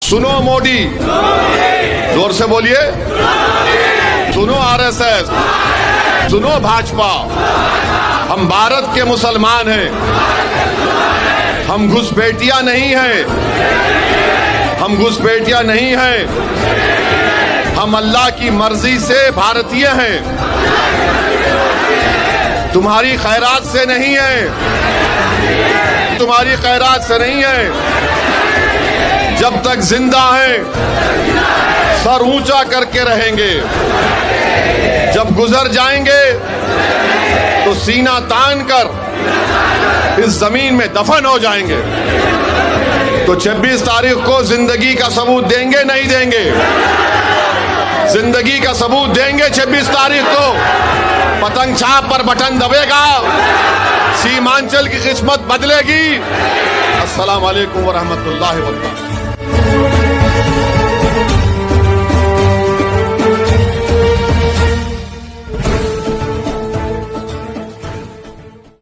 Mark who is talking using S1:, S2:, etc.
S1: सुनो मोदी, जोर से बोलिए। सुनो आरएसएस, सुनो भाजपा। हम भारत के मुसलमान हैं, हम घुसपैठिया नहीं हैं, हम घुसपैठिया नहीं हैं। हम अल्लाह की मर्जी से भारतीय हैं, तुम्हारी खैरात से नहीं है, तुम्हारी खैरात से नहीं है। जब तक जिंदा हैं सर ऊंचा करके रहेंगे, जब गुजर जाएंगे तो सीना तान कर इस जमीन में दफन हो जाएंगे। तो 26 तारीख को जिंदगी का सबूत देंगे नहीं देंगे? जिंदगी का सबूत देंगे 26 तारीख को। पतंग छाप पर बटन दबेगा, सीमांचल की किस्मत बदलेगी। अस्सलाम वालेकुम व रहमतुल्लाहि व बरकातहू।